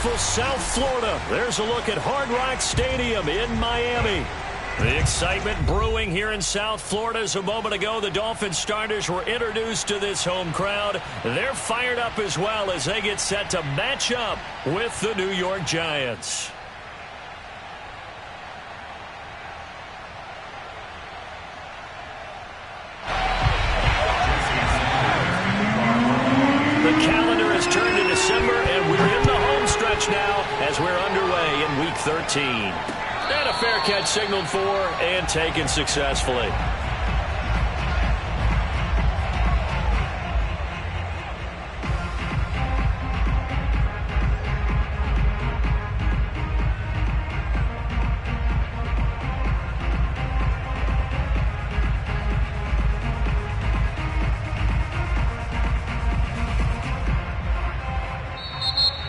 beautiful South Florida. There's a look at Hard Rock Stadium in Miami. The excitement brewing here in South Florida. As a moment ago, the Dolphins starters were introduced to this home crowd. They're fired up as well as they get set to match up with the New York Giants. The calendar has turned to December, and we're in the home stretch now as we're underway in Week 13. And a fair catch signaled for and taken successfully.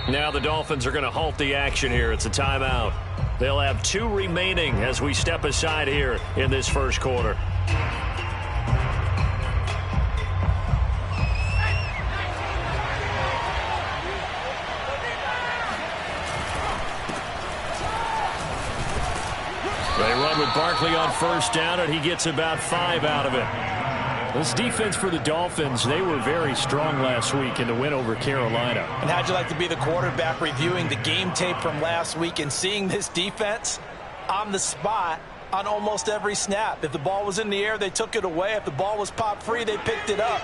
Now the Dolphins are going to halt the action here. It's a timeout. They'll have 2 remaining as we step aside here in this first quarter. They run with Barkley on first down, and he gets about 5 out of it. This defense for the Dolphins, they were very strong last week in the win over Carolina. And how'd you like to be the quarterback reviewing the game tape from last week and seeing this defense on the spot on almost every snap? If the ball was in the air, they took it away. If the ball was popped free, they picked it up.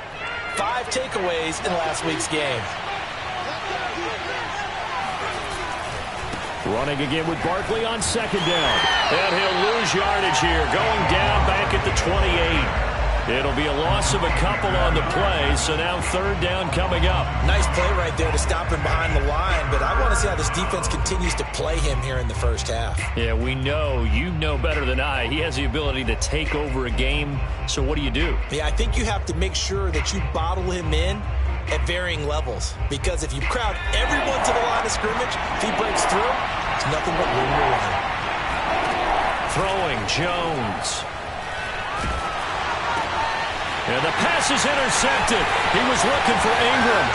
5 takeaways in last week's game. Running again with Barkley on second down. And he'll lose yardage here, going down back at the 28. It'll be a loss of a couple on the play, so now third down coming up. Nice play right there to stop him behind the line, but I want to see how this defense continues to play him here in the first half. Yeah, we know, you know better than I, he has the ability to take over a game, so what do you do? Yeah, I think you have to make sure that you bottle him in at varying levels, because if you crowd everyone to the line of scrimmage, if he breaks through, it's nothing but room to run. Throwing, Jones. And the pass is intercepted. He was looking for Ingram.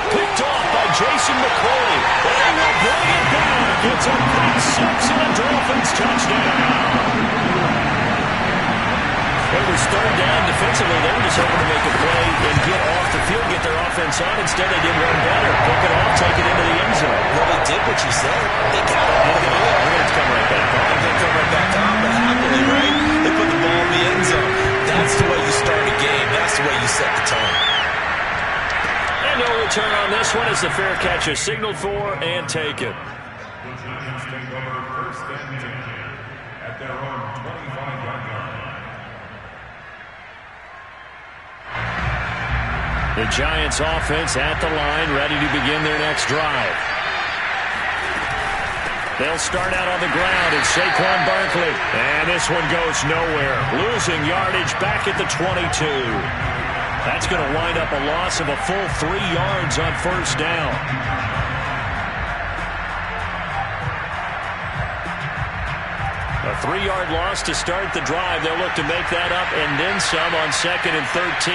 Picked off by Jason McCoy. They will bring it back. It's a pick 6 and a Dolphins touchdown. It was third down defensively. They were just hoping to make a play and get off the field, get their offense on. Instead, they did one better. Pick it off, take it into the end zone. Well, they did what you said. They got it. They're going to come right back on. They're going to come right back on, but happily, right? They put the ball in the end zone. That's the way you start a game. That's the way you set the tone. And no return on this one as the fair catch is signaled for and taken. The Giants take over first and 10 at their own 25-yard line. The Giants offense at the line, ready to begin their next drive. They'll start out on the ground at Saquon Barkley. And this one goes nowhere. Losing yardage back at the 22. That's going to wind up a loss of a full 3 yards on first down. A 3-yard loss to start the drive. They'll look to make that up and then some on second and 13.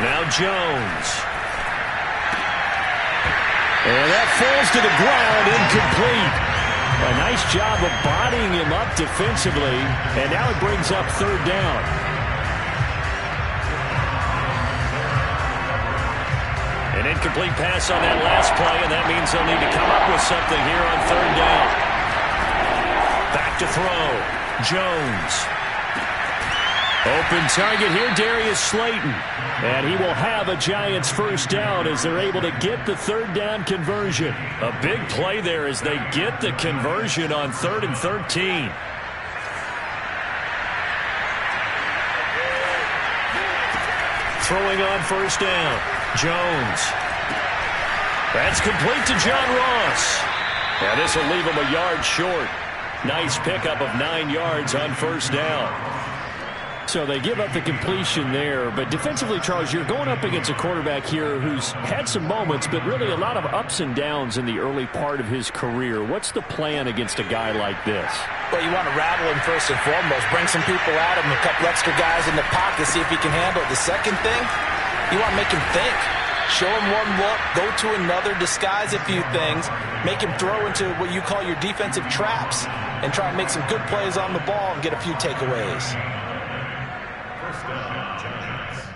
Now Jones. And that falls to the ground, incomplete. A nice job of bodying him up defensively, and now it brings up third down. An incomplete pass on that last play, and that means they'll need to come up with something here on third down. Back to throw. Jones. Open target here, Darius Slayton. And he will have a Giants first down as they're able to get the third down conversion. A big play there as they get the conversion on 3rd and 13. Throwing on first down. Jones. That's complete to John Ross. And this will leave him a yard short. Nice pickup of 9 yards on first down. So they give up the completion there. But defensively, Charles, you're going up against a quarterback here who's had some moments, but really a lot of ups and downs in the early part of his career. What's the plan against a guy like this? Well, you want to rattle him first and foremost. Bring some people at him, a couple extra guys in the pocket, see if he can handle it. The second thing, you want to make him think. Show him one look, go to another, disguise a few things, make him throw into what you call your defensive traps, and try and make some good plays on the ball and get a few takeaways. First down, Giants.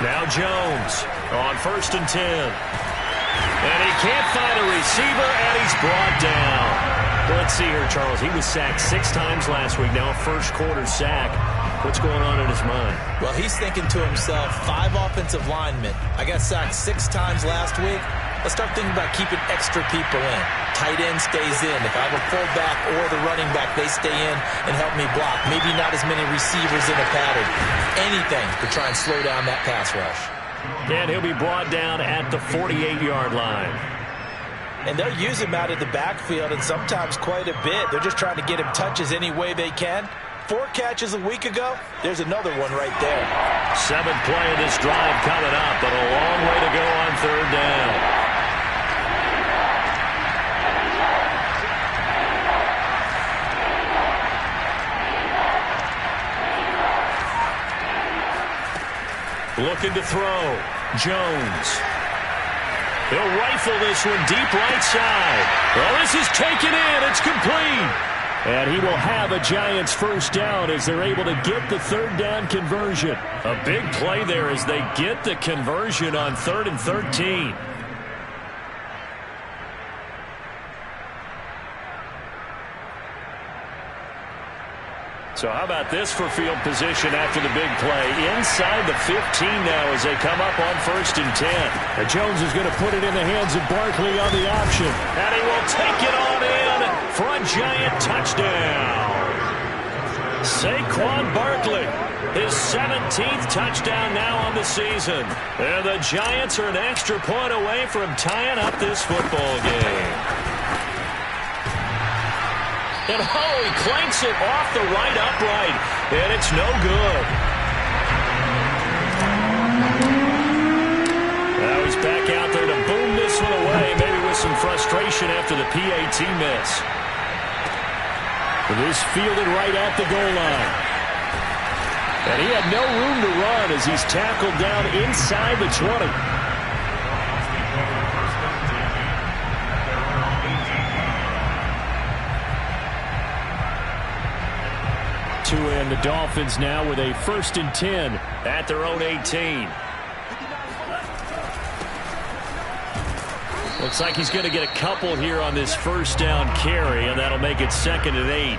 Now Jones on 1st and 10. And he can't find a receiver, and he's brought down. Let's see here, Charles. He was sacked 6 times last week. Now a first-quarter sack. What's going on in his mind? Well, he's thinking to himself, 5 offensive linemen. I got sacked 6 times last week. Let's start thinking about keeping extra people in. Tight end stays in. If I have a fullback or the running back, they stay in and help me block. Maybe not as many receivers in a pattern. Anything to try and slow down that pass rush. And he'll be brought down at the 48-yard line. And they'll use him out of the backfield, and sometimes quite a bit. They're just trying to get him touches any way they can. 4 catches a week ago. There's another one right there. 7th play of this drive coming up, but a long way to go on 3rd down. Looking to throw. Jones. He'll rifle this one deep right side. Well, this is taken in. It's complete. And he will have a Giants first down as they're able to get the 3rd down conversion. A big play there as they get the conversion on 3rd and 13. So how about this for field position after the big play? Inside the 15 now as they come up on 1st and 10. And Jones is going to put it in the hands of Barkley on the option. And he will take it on in for a Giant touchdown. Saquon Barkley, his 17th touchdown now on the season. And the Giants are an extra point away from tying up this football game. And he clanks it off the right upright, and it's no good. Now he's back out there to boom this one away, maybe with some frustration after the PAT miss. It is fielded right at the goal line. And he had no room to run as he's tackled down inside the 20. And the Dolphins now with a 1st and 10 at their own 18. Looks like he's going to get a couple here on this 1st down carry, and that'll make it 2nd and 8.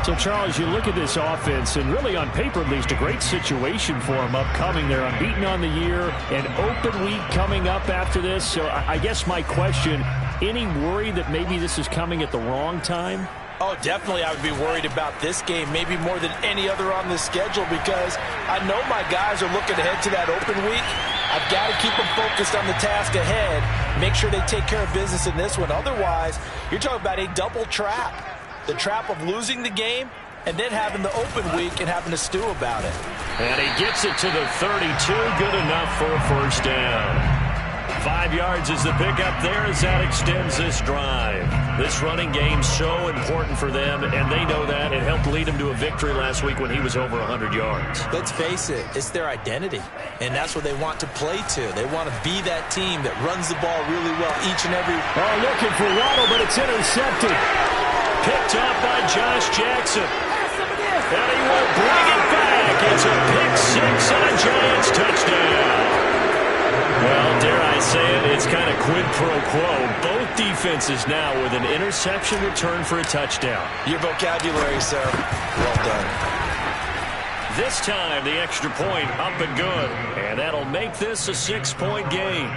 So, Charles, you look at this offense, and really on paper, at least, a great situation for them upcoming. They're unbeaten on the year, an open week coming up after this. So I guess my question, any worry that maybe this is coming at the wrong time? Oh, definitely I would be worried about this game, maybe more than any other on the schedule, because I know my guys are looking ahead to that open week. I've got to keep them focused on the task ahead, make sure they take care of business in this one. Otherwise, you're talking about a double trap. The trap of losing the game and then having the open week and having to stew about it. And he gets it to the 32, good enough for a 1st down. 5 yards is the pickup there as that extends this drive. This running game so important for them, and they know that. It helped lead them to a victory last week when he was over 100 yards. Let's face it, it's their identity, and that's what they want to play to. They want to be that team that runs the ball really well each and every... Oh, looking for Waddle, but it's intercepted. Picked up by Josh Jackson. And he will bring it back. It's a pick 6 and a Giants touchdown. Well, dare I say it, it's kind of quid pro quo. Both defenses now with an interception return for a touchdown. Your vocabulary, sir. Well done. This time, the extra point up and good. And that'll make this a 6-point game.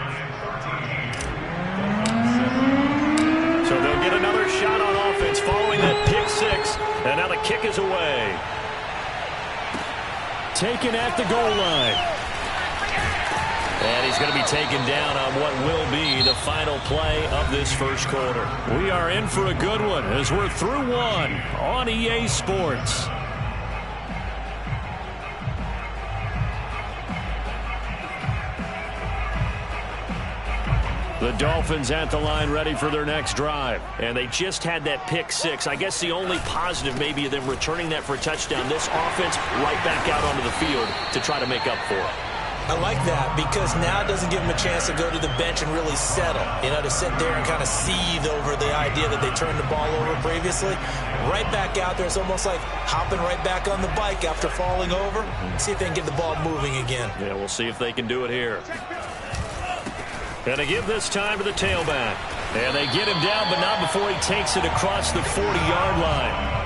So they'll get another shot on offense following that pick 6. And now the kick is away. Taken at the goal line. And he's going to be taken down on what will be the final play of this 1st quarter. We are in for a good one as we're through one on EA Sports. The Dolphins at the line ready for their next drive. And they just had that pick six. I guess the only positive maybe of them returning that for a touchdown. This offense right back out onto the field to try to make up for it. I like that because now it doesn't give them a chance to go to the bench and really settle. To sit there and kind of seethe over the idea that they turned the ball over previously. Right back out there. It's almost like hopping right back on the bike after falling over. See if they can get the ball moving again. Yeah, we'll see if they can do it here. Going to give this time to the tailback. And they get him down, but not before he takes it across the 40-yard line.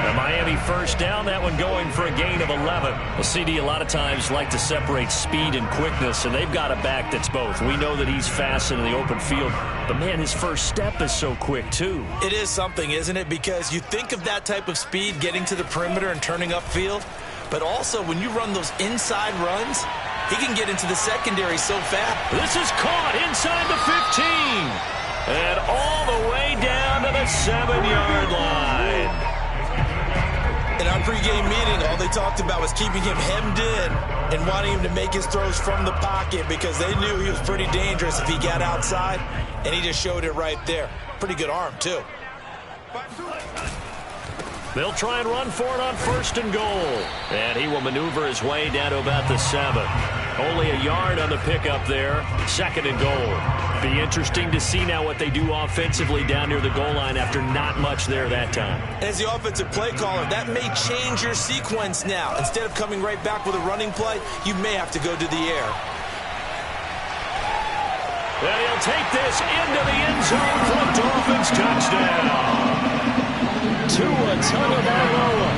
The Miami first down, that one going for a gain of 11. The CD a lot of times like to separate speed and quickness, and they've got a back that's both. We know that he's fast in the open field, but, man, his first step is so quick, too. It is something, isn't it? Because you think of that type of speed getting to the perimeter and turning upfield, but also when you run those inside runs, he can get into the secondary so fast. This is caught inside the 15. And all the way down to the 7-yard line. In our pregame meeting, all they talked about was keeping him hemmed in and wanting him to make his throws from the pocket because they knew he was pretty dangerous if he got outside, and he just showed it right there. Pretty good arm, too. They'll try and run for it on first and goal. And he will maneuver his way down to about the 7. Only a yard on the pickup there. Second and goal. Be interesting to see now what they do offensively down near the goal line after not much there that time. As the offensive play caller, that may change your sequence now. Instead of coming right back with a running play, you may have to go to the air. And he'll take this into the end zone for a Dolphins touchdown. Tua Tagovailoa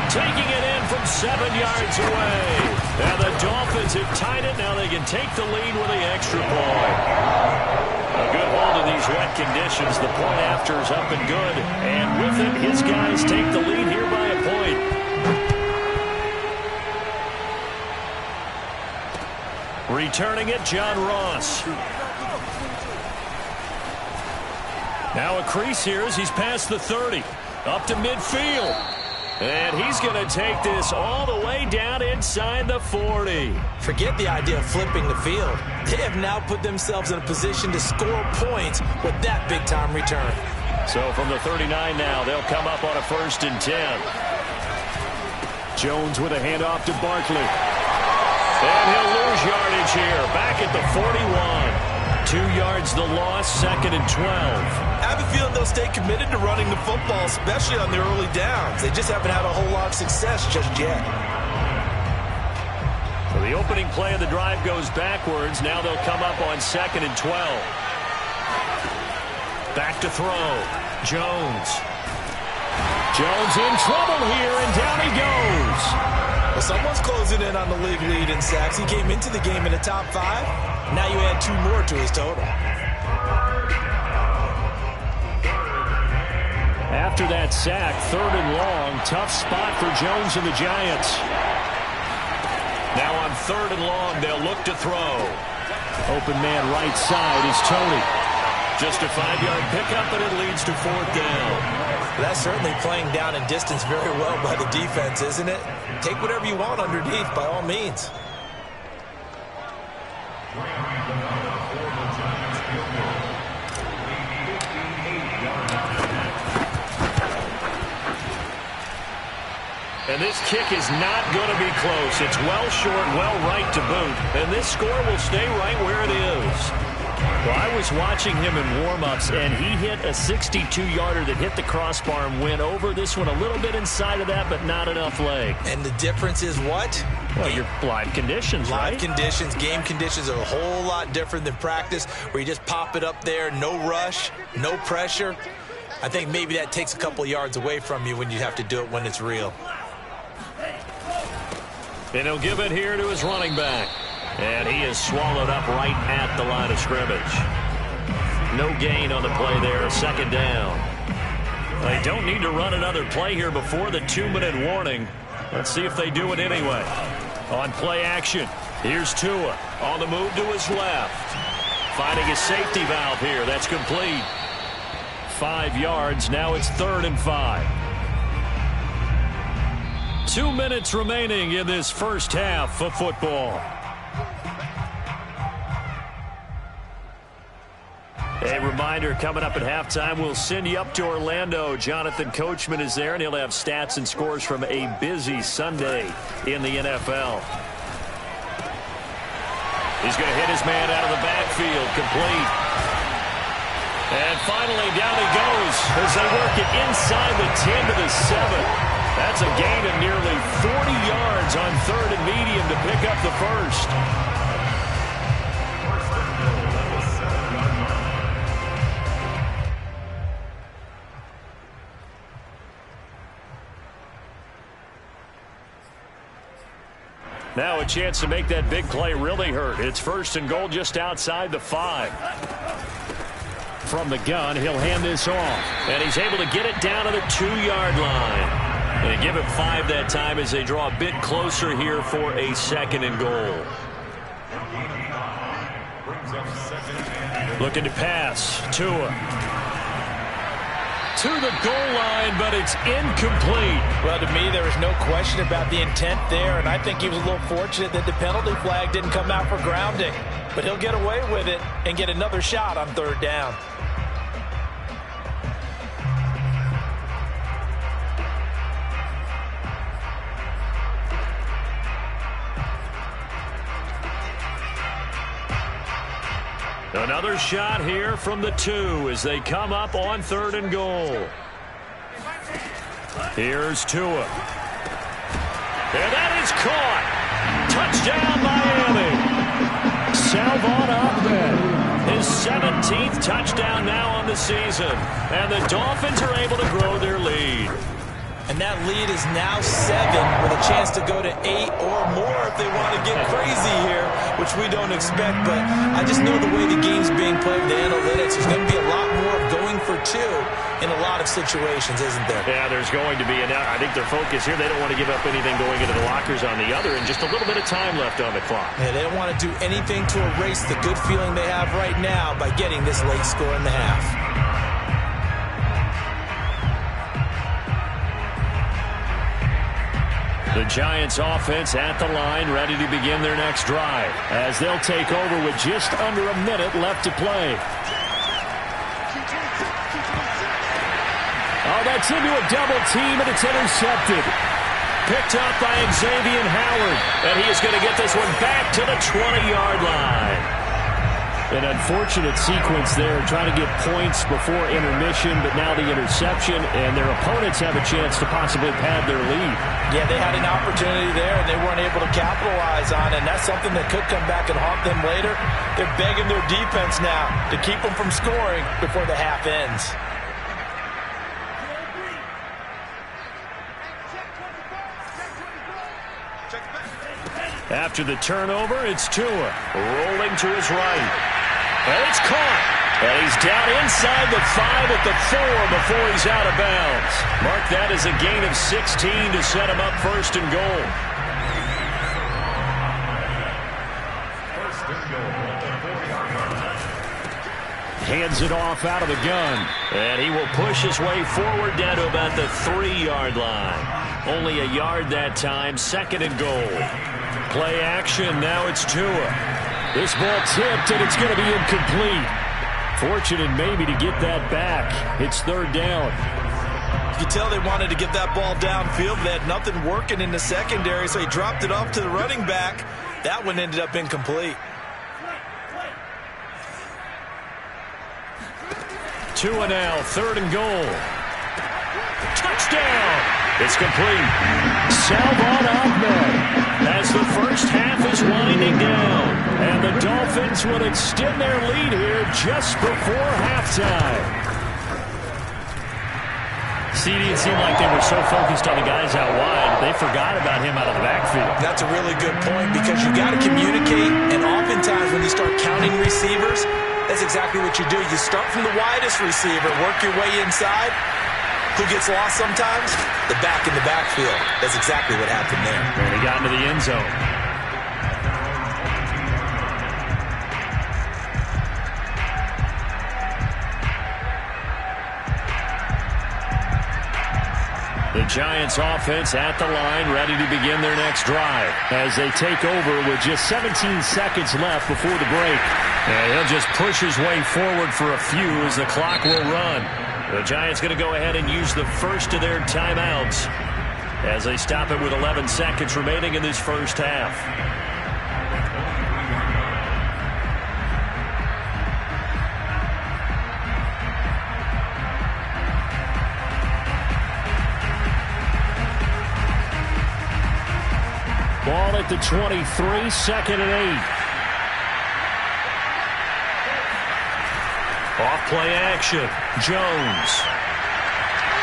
taking it in from 7 yards away. And the Dolphins have tied it. Now they can take the lead with the extra point. A good hold in these wet conditions. The point after is up and good. And with it, his guys take the lead here by a point. Returning it, John Ross. Now a crease here as he's past the 30. Up to midfield. And he's going to take this all the way down inside the 40. Forget the idea of flipping the field. They have now put themselves in a position to score points with that big-time return. So from the 39 now, they'll come up on a 1st and 10. Jones with a handoff to Barkley. And he'll lose yardage here. Back at the 41. 2 yards the loss, 2nd and 12. I have a feeling they'll stay committed to running the football, especially on the early downs. They just haven't had a whole lot of success just yet. So the opening play of the drive goes backwards. Now they'll come up on 2nd and 12. Back to throw. Jones. Jones in trouble here, and down he goes. Well, someone's closing in on the league lead in sacks. He came into the game in the top 5. Now you add 2 more to his total. After that sack, 3rd and long, tough spot for Jones and the Giants. Now on 3rd and long, they'll look to throw. Open man right side is Tony. Just a 5-yard pickup, and it leads to 4th down. That's certainly playing down in distance very well by the defense, isn't it? Take whatever you want underneath, by all means. And this kick is not going to be close. It's well short, well right to boot. And this score will stay right where it is. Well, I was watching him in warm-ups, and he hit a 62-yarder that hit the crossbar and went over. This one a little bit inside of that, but not enough leg. And the difference is what? Well, your live conditions, right? Live conditions, game conditions are a whole lot different than practice, where you just pop it up there, no rush, no pressure. I think maybe that takes a couple yards away from you when you have to do it when it's real. And he'll give it here to his running back. And he is swallowed up right at the line of scrimmage. No gain on the play there, 2nd down. They don't need to run another play here before the 2-minute warning. Let's see if they do it anyway. On play action, here's Tua. On the move to his left. Finding a safety valve here. That's complete. 5 yards. Now it's 3rd and 5. 2 minutes remaining in this first half of football. reminder, coming up at halftime, we'll send you up to Orlando. Jonathan Coachman is there, and he'll have stats and scores from a busy Sunday in the NFL. He's going to hit his man out of the backfield, complete. And finally, down he goes as they work it inside the 10 to the 7. That's a gain of nearly 40 yards on 3rd and medium to pick up the first. Now a chance to make that big play really hurt. It's 1st and goal just outside the 5. From the gun, he'll hand this off. And he's able to get it down to the 2-yard line. And they give him 5 that time as they draw a bit closer here for a 2nd and goal. Looking to pass. Tua. To the goal line, but it's incomplete. Well, to me, there was no question about the intent there, and I think he was a little fortunate that the penalty flag didn't come out for grounding. But he'll get away with it and get another shot on 3rd down. Another shot here from the 2 as they come up on 3rd and goal. Here's Tua. And that is caught. Touchdown, Miami. Salvon Ahmed. His 17th touchdown now on the season. And the Dolphins are able to grow their lead. And that lead is now 7 with a chance to go to 8 or more if they want to get crazy here, which we don't expect. But I just know the way the game's being played with the analytics, there's going to be a lot more of going for 2 in a lot of situations, isn't there? Yeah, there's going to be. And I think their focus here, they don't want to give up anything going into the lockers on the other, and just a little bit of time left on the clock. Yeah, they don't want to do anything to erase the good feeling they have right now by getting this late score in the half. The Giants offense at the line, ready to begin their next drive as they'll take over with just under a minute left to play. Oh, that's into a double team, and it's intercepted. Picked up by Xavier Howard, and he is going to get this one back to the 20-yard line. An unfortunate sequence there, trying to get points before intermission, but now the interception, and their opponents have a chance to possibly pad their lead. Yeah, they had an opportunity there, and they weren't able to capitalize on it, and that's something that could come back and haunt them later. They're begging their defense now to keep them from scoring before the half ends. After the turnover, it's Tua rolling to his right. And it's caught. And he's down inside the 5 at the 4 before he's out of bounds. Mark that as a gain of 16 to set him up 1st and goal. Hands it off out of the gun. And he will push his way forward down to about the 3-yard line. Only a yard that time, 2nd and goal. Play action, now it's Tua. This ball tipped, and it's going to be incomplete. Fortunate maybe to get that back. It's 3rd down. You can tell they wanted to get that ball downfield. They had nothing working in the secondary, so he dropped it off to the running back. That one ended up incomplete. Tua now, 3rd and goal. Touchdown! It's complete. Salvon Ahmed as the first half is winding down. And the Dolphins will extend their lead here just before halftime. CD, it seemed like they were so focused on the guys out wide, they forgot about him out of the backfield. That's a really good point because you got to communicate, and oftentimes when you start counting receivers, that's exactly what you do. You start from the widest receiver, work your way inside. Who gets lost sometimes? The back in the backfield. That's exactly what happened there. And he got into the end zone. The Giants offense at the line, ready to begin their next drive as they take over with just 17 seconds left before the break. And he'll just push his way forward for a few as the clock will run. The Giants going to go ahead and use the first of their timeouts as they stop it with 11 seconds remaining in this first half. Ball at the 23, 2nd and 8. Off play action, Jones.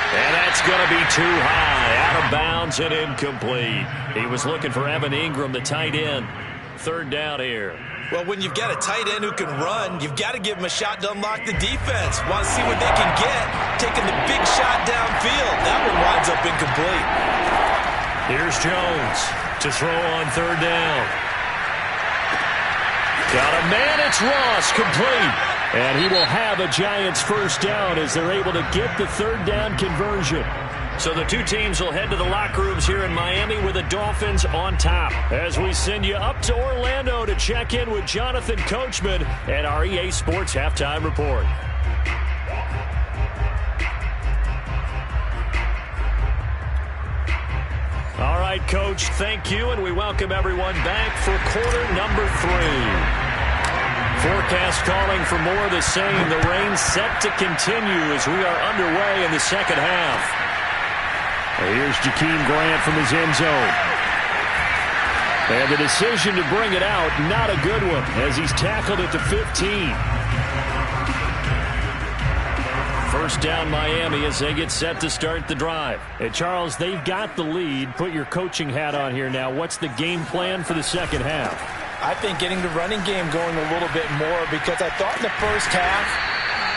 And that's going to be too high, out of bounds and incomplete. He was looking for Evan Ingram, the tight end. 3rd down here. Well, when you've got a tight end who can run, you've got to give him a shot to unlock the defense. Want to see what they can get, taking the big shot downfield. That one winds up incomplete. Here's Jones to throw on 3rd down. Got a man, it's Ross, complete. And he will have a Giants first down as they're able to get the 3rd down conversion. So the two teams will head to the locker rooms here in Miami with the Dolphins on top. As we send you up to Orlando to check in with Jonathan Coachman and our EA Sports Halftime Report. All right, Coach, thank you, and we welcome everyone back for quarter number 3. Forecast calling for more of the same. The rain set to continue as we are underway in the second half. Here's Jakeem Grant from his end zone. And the decision to bring it out, not a good one, as he's tackled at the 15. First down Miami as they get set to start the drive. Hey, Charles, they've got the lead. Put your coaching hat on here now. What's the game plan for the second half? I think getting the running game going a little bit more, because I thought in the first half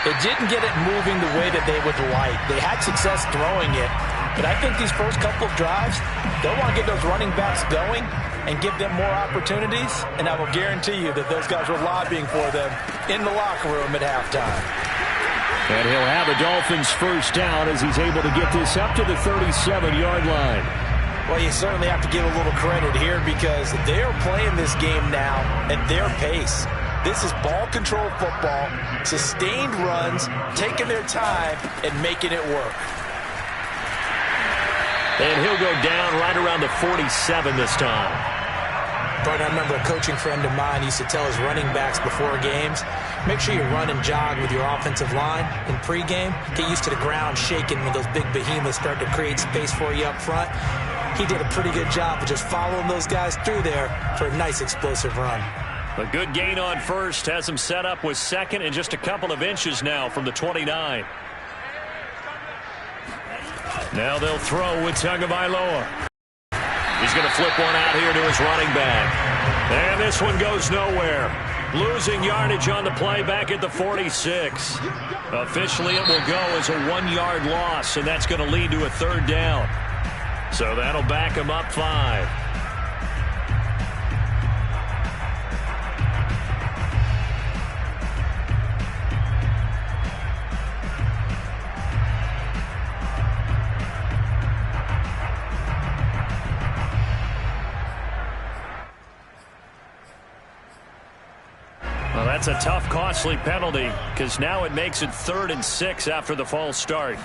they didn't get it moving the way that they would like. They had success throwing it, but I think these first couple of drives, they'll want to get those running backs going and give them more opportunities, and I will guarantee you that those guys were lobbying for them in the locker room at halftime. And he'll have a Dolphins first down as he's able to get this up to the 37-yard line. Well, you certainly have to give a little credit here because they're playing this game now at their pace. This is ball control football, sustained runs, taking their time and making it work. And he'll go down right around the 47 this time. But I remember a coaching friend of mine used to tell his running backs before games, make sure you run and jog with your offensive line in pregame. Get used to the ground shaking when those big behemoths start to create space for you up front. He did a pretty good job of just following those guys through there for a nice explosive run. A good gain on first has him set up with 2nd and just a couple of inches now from the 29. Now they'll throw with Tagovailoa. He's going to flip one out here to his running back. And this one goes nowhere. Losing yardage on the play back at the 46. Officially, it will go as a 1-yard loss, and that's going to lead to a 3rd down. So that'll back him up 5. Well, that's a tough, costly penalty because now it makes it 3rd and 6 after the false start.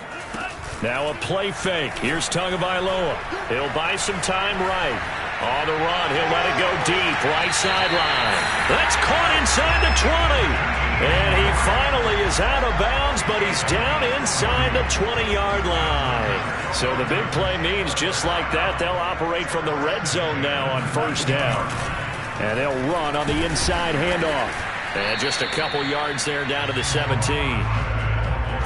Now a play fake. Here's Tagovailoa. He'll buy some time right. On the run, he'll let it go deep. Right sideline. That's caught inside the 20. And he finally is out of bounds, but he's down inside the 20-yard line. So the big play means just like that, they'll operate from the red zone now on first down. And they'll run on the inside handoff. And just a couple yards there down to the 17.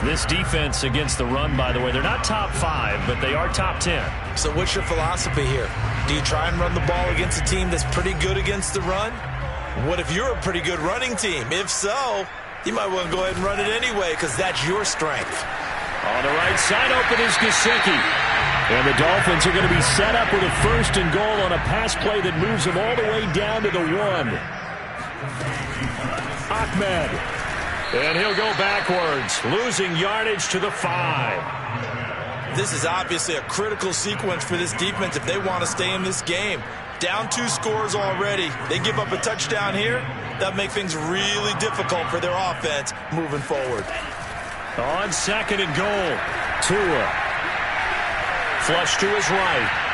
This defense against the run, by the way, they're not top 5, but they are top 10. So what's your philosophy here? Do you try and run the ball against a team that's pretty good against the run? What if you're a pretty good running team? If so, you might want to go ahead and run it anyway because that's your strength. On the right side, open is Gesicki. And the Dolphins are going to be set up with a 1st and goal on a pass play that moves them all the way down to the 1. Ahmed. And he'll go backwards, losing yardage to the 5. This is obviously a critical sequence for this defense if they want to stay in this game. Down 2 scores already. They give up a touchdown here. That'll make things really difficult for their offense moving forward. On 2nd and goal, Tua. Flush to his right.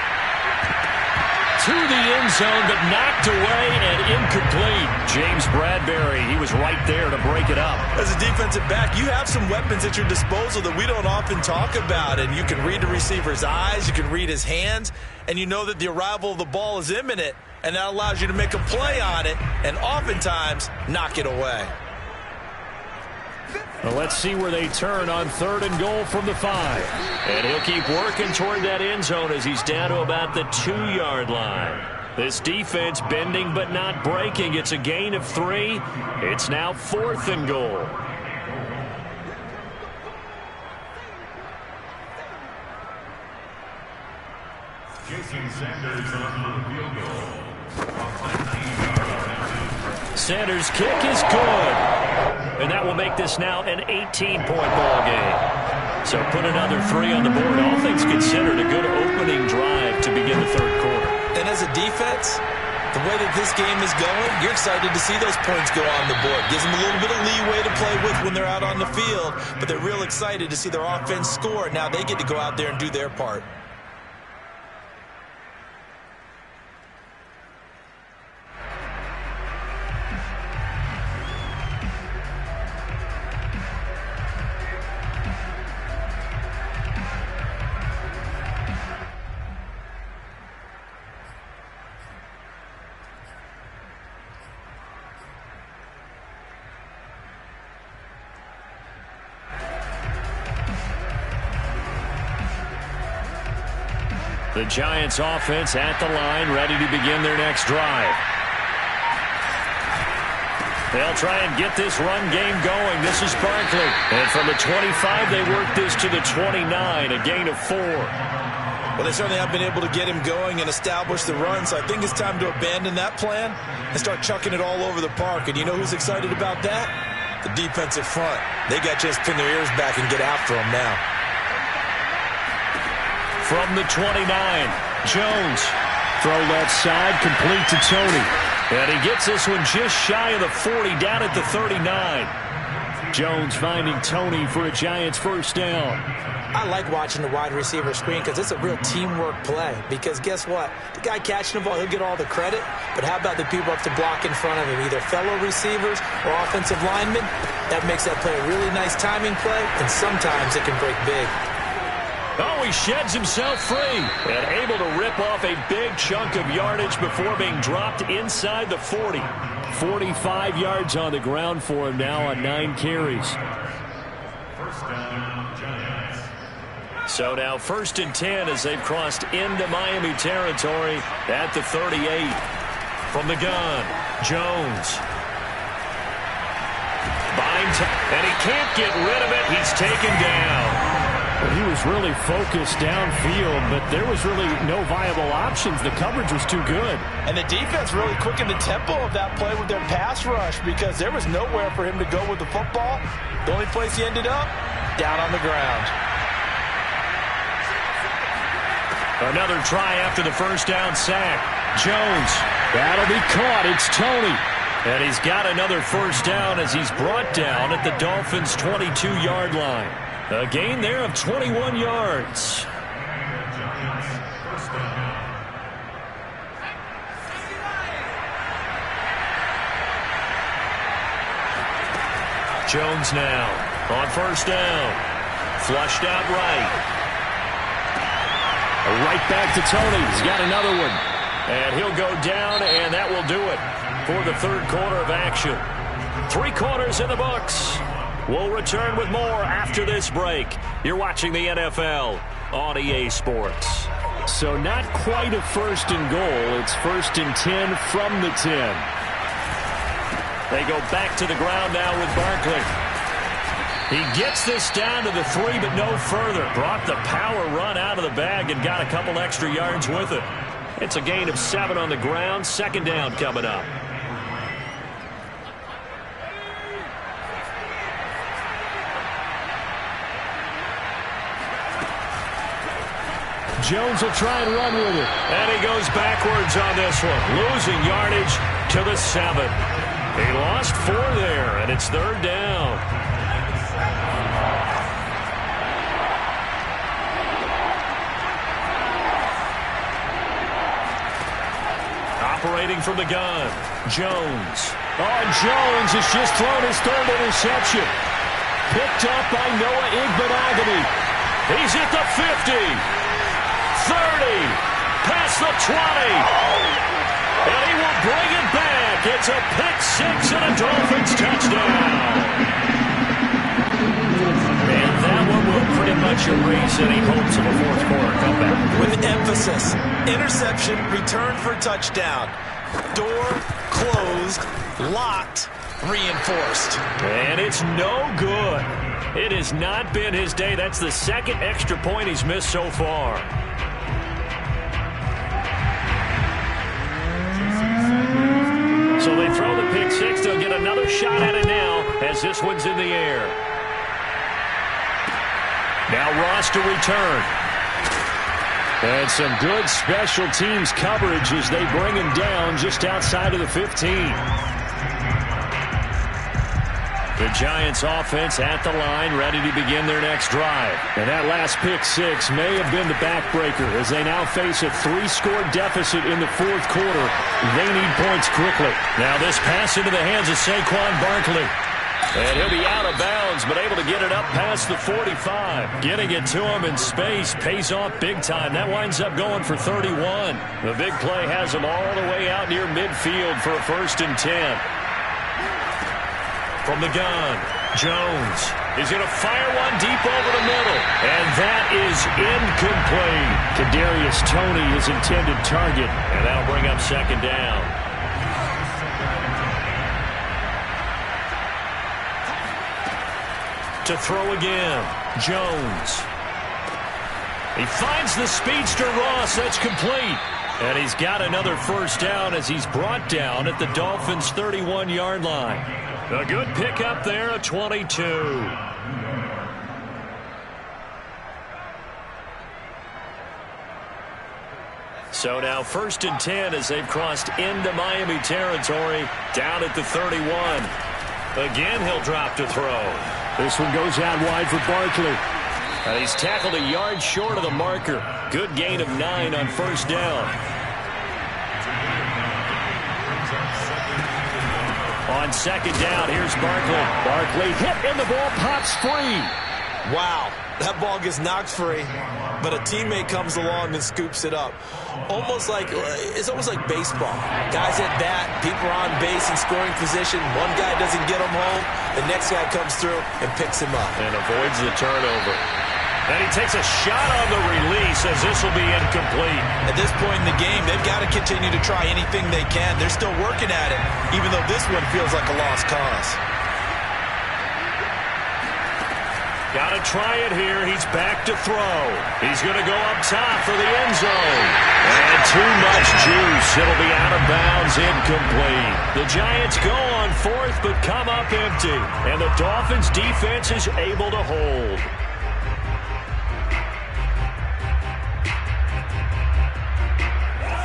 To the end zone, but knocked away and incomplete. James Bradbury, he was right there to break it up. As a defensive back, you have some weapons at your disposal that we don't often talk about. And you can read the receiver's eyes, you can read his hands, and you know that the arrival of the ball is imminent. And that allows you to make a play on it and oftentimes knock it away. Well, let's see where they turn on 3rd and goal from the 5. And he'll keep working toward that end zone as he's down to about the 2-yard line. This defense bending but not breaking. It's a gain of 3. It's now 4th and goal. Jason Sanders on the field goal. Sanders' kick is good. And that will make this now an 18-point ball game. So put another 3 on the board. All things considered, a good opening drive to begin the 3rd quarter. And as a defense, the way that this game is going, you're excited to see those points go on the board. Gives them a little bit of leeway to play with when they're out on the field. But they're real excited to see their offense score. Now they get to go out there and do their part. The Giants offense at the line, ready to begin their next drive. They'll try and get this run game going. This is Barkley. And from the 25, they work this to the 29, a gain of 4. Well, they certainly have been able to get him going and establish the run, so I think it's time to abandon that plan and start chucking it all over the park. And you know who's excited about that? The defensive front. They got a chance to pin their ears back and get after him now. From the 29, Jones. Throw left side, complete to Tony. And he gets this one just shy of the 40, down at the 39. Jones finding Tony for a Giants first down. I like watching the wide receiver screen because it's a real teamwork play. Because guess what? The guy catching the ball, he'll get all the credit. But how about the people up to block in front of him, either fellow receivers or offensive linemen? That makes that play a really nice timing play, and sometimes it can break big. Oh, he sheds himself free and able to rip off a big chunk of yardage before being dropped inside the 40. 45 yards on the ground for him now on 9 carries. First down, Giants. So now 1st and 10 as they've crossed into Miami territory at the 38. From the gun, Jones. And he can't get rid of it. He's taken down. He was really focused downfield, but there was really no viable options. The coverage was too good. And the defense really quickened the tempo of that play with their pass rush because there was nowhere for him to go with the football. The only place he ended up, down on the ground. Another try after the first down sack. Jones. That'll be caught. It's Tony. And he's got another first down as he's brought down at the Dolphins' 22-yard line. A gain there of 21 yards. Jones now on first down. Flushed out right. Right back to Tony. He's got another one. And he'll go down, and that will do it for the 3rd quarter of action. 3 quarters in the books. We'll return with more after this break. You're watching the NFL on EA Sports. So not quite a 1st and goal. It's 1st and 10 from the 10. They go back to the ground now with Barkley. He gets this down to the 3, but no further. Brought the power run out of the bag and got a couple extra yards with it. It's a gain of 7 on the ground. 2nd down coming up. Jones will try and run with it. And he goes backwards on this one, losing yardage to the 7. He lost 4 there, and it's 3rd down. Operating from the gun, Jones. Oh, Jones has just thrown his 3rd interception. Picked up by Noah Igbenogany. He's at the 50, 30, past the 20. And he will bring it back. It's a pick 6 and a Dolphins touchdown. And that one will pretty much erase any hopes of a 4th quarter comeback. With emphasis, interception, return for touchdown. Door closed, locked, reinforced. And it's no good. It has not been his day. That's the 2nd extra point he's missed so far. So they throw the pick 6. They'll get another shot at it now as this one's in the air. Now Ross to return. And some good special teams coverage as they bring him down just outside of the 15. The Giants offense at the line, ready to begin their next drive. And that last pick 6 may have been the backbreaker as they now face a 3-score deficit in the 4th quarter. They need points quickly. Now this pass into the hands of Saquon Barkley. And he'll be out of bounds, but able to get it up past the 45. Getting it to him in space pays off big time. That winds up going for 31. The big play has him all the way out near midfield for a 1st and 10. From the gun, Jones is going to fire one deep over the middle. And that is incomplete. Kadarius Toney, his intended target. And that'll bring up 2nd down. To throw again, Jones. He finds the speedster Ross. That's complete. And he's got another 1st down as he's brought down at the Dolphins' 31-yard line. A good pickup there, a 22. So now 1st and 10 as they've crossed into Miami territory, down at the 31. Again, he'll drop to throw. This one goes out wide for Barkley. And he's tackled a yard short of the marker. Good gain of 9 on 1st down. On 2nd down, here's Barkley. Barkley hit and the ball pops free. Wow, that ball gets knocked free, but a teammate comes along and scoops it up. It's almost like baseball. Guys at bat, people are on base in scoring position. One guy doesn't get him home, the next guy comes through and picks him up. And avoids the turnover. And he takes a shot on the release as this will be incomplete. At this point in the game, they've got to continue to try anything they can. They're still working at it, even though this one feels like a lost cause. Got to try it here. He's back to throw. He's going to go up top for the end zone. And too much juice. It'll be out of bounds, incomplete. The Giants go on 4th but come up empty. And the Dolphins defense is able to hold.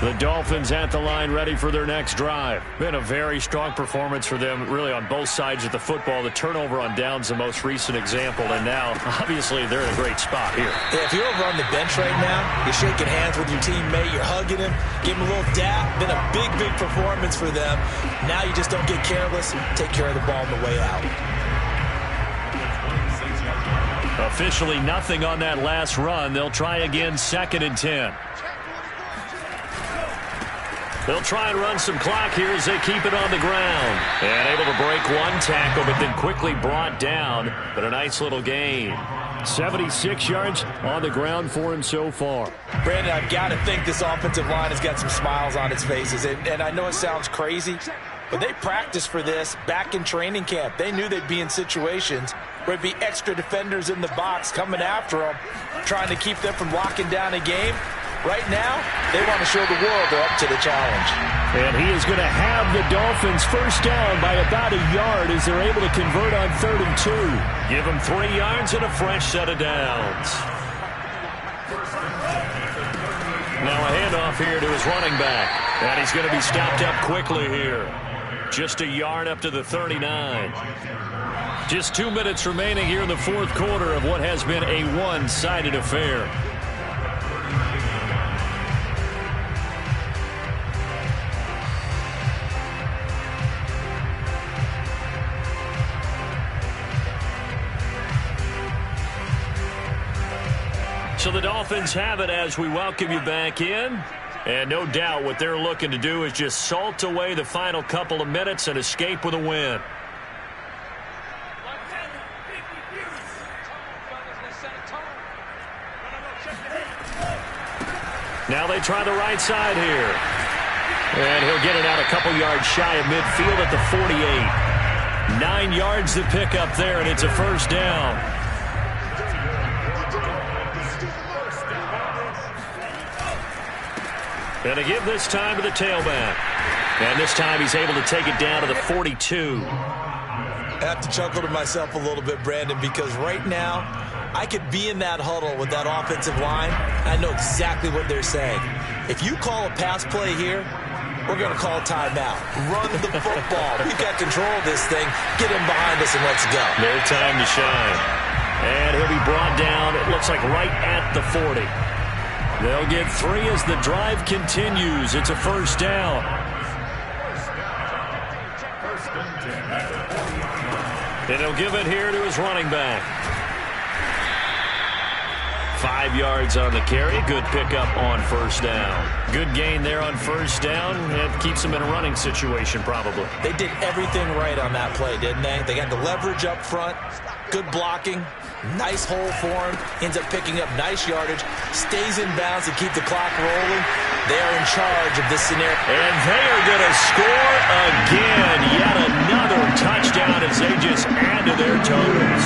The Dolphins at the line ready for their next drive. Been a very strong performance for them really on both sides of the football. The turnover on downs the most recent example, and now obviously they're in a great spot here. Yeah, if you're over on the bench right now, you're shaking hands with your teammate, you're hugging him, give him a little dap. Been a big, big performance for them. Now you just don't get careless, take care of the ball on the way out. Officially nothing on that last run. They'll try again 2nd and 10. They'll try and run some clock here as they keep it on the ground. And able to break one tackle, but then quickly brought down. But a nice little gain. 76 yards on the ground for him so far. Brandon, I've got to think this offensive line has got some smiles on its faces. And I know it sounds crazy, but they practiced for this back in training camp. They knew they'd be in situations where it'd be extra defenders in the box coming after them, trying to keep them from locking down a game. Right now, they want to show the world they're up to the challenge. And he is going to have the Dolphins 1st down by about a yard as they're able to convert on 3rd and 2. Give them 3 yards and a fresh set of downs. Now a handoff here to his running back. And he's going to be stopped up quickly here. Just a yard up to the 39. Just 2 minutes remaining here in the fourth quarter of what has been a one-sided affair. So the Dolphins have it as we welcome you back in. And no doubt what they're looking to do is just salt away the final couple of minutes and escape with a win. Now they try the right side here. And he'll get it out a couple yards shy of midfield at the 48. 9 yards to pick up there, and it's a first down. And to give this time to the tailback. And this time he's able to take it down to the 42. I have to chuckle to myself a little bit, Brandon, because right now I could be in that huddle with that offensive line. I know exactly what they're saying. If you call a pass play here, we're going to call timeout. Run the football. We've got control of this thing. Get him behind us and let's go. No time to shine. And he'll be brought down, it looks like right at the 40. They'll get 3 as the drive continues. It's a first down. And he'll give it here to his running back. 5 yards on the carry. Good pickup on first down. Good gain there on first down. It keeps them in a running situation probably. They did everything right on that play, didn't they? They got the leverage up front. Good blocking. Nice hole for him. Ends up picking up nice yardage. Stays in bounds to keep the clock rolling. They are in charge of this scenario. And they are going to score again. Yet another touchdown as they just add to their totals.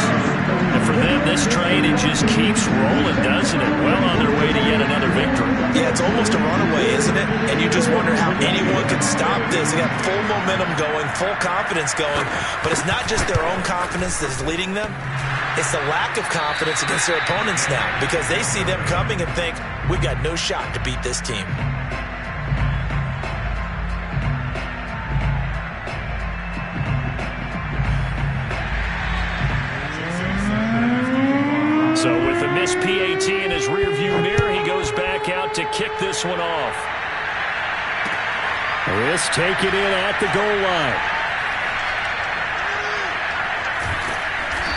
And for them, this train, it just keeps rolling, doesn't it? Well on their way to yet another victory. Yeah, it's almost a runaway, isn't it? And you just wonder how anyone can stop this. They got full momentum going, full confidence going. But it's not just their own confidence that's leading them. It's the lack of confidence against their opponents now because they see them coming and think, we've got no shot to beat this team. So with the missed PAT in his rearview mirror, he goes back out to kick this one off. This taken in at the goal line.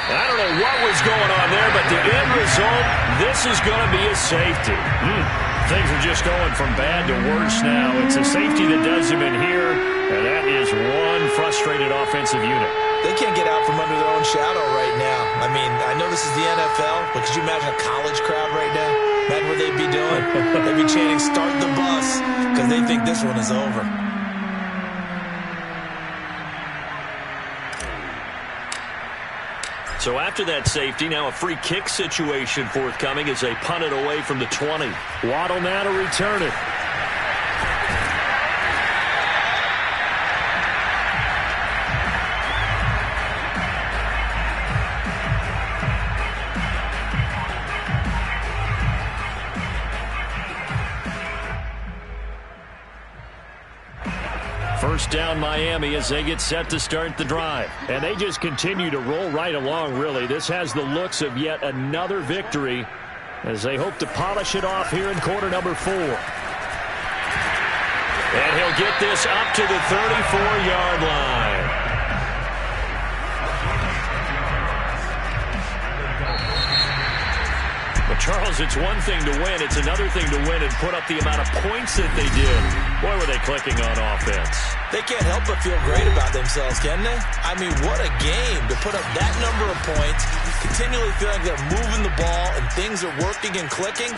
I don't know what was going on there, but the end result, this is going to be a safety. Things are just going from bad to worse now. It's a safety that does him in here, and that is one frustrated offensive unit. They can't get out from under their own shadow right now. I mean, I know this is the NFL, but could you imagine a college crowd right now? Imagine what they'd be doing. They'd be chanting, start the bus, because they think this one is over. So after that safety, now a free kick situation forthcoming as they punt it away from the 20. Waddle now to return it. First down Miami as they get set to start the drive. And they just continue to roll right along, really. This has the looks of yet another victory as they hope to polish it off here in quarter number 4. And he'll get this up to the 34-yard line. But Charles, it's one thing to win. It's another thing to win and put up the amount of points that they did. Boy, were they clicking on offense. They can't help but feel great about themselves, can they? I mean, what a game to put up that number of points, continually feeling like they're moving the ball and things are working and clicking.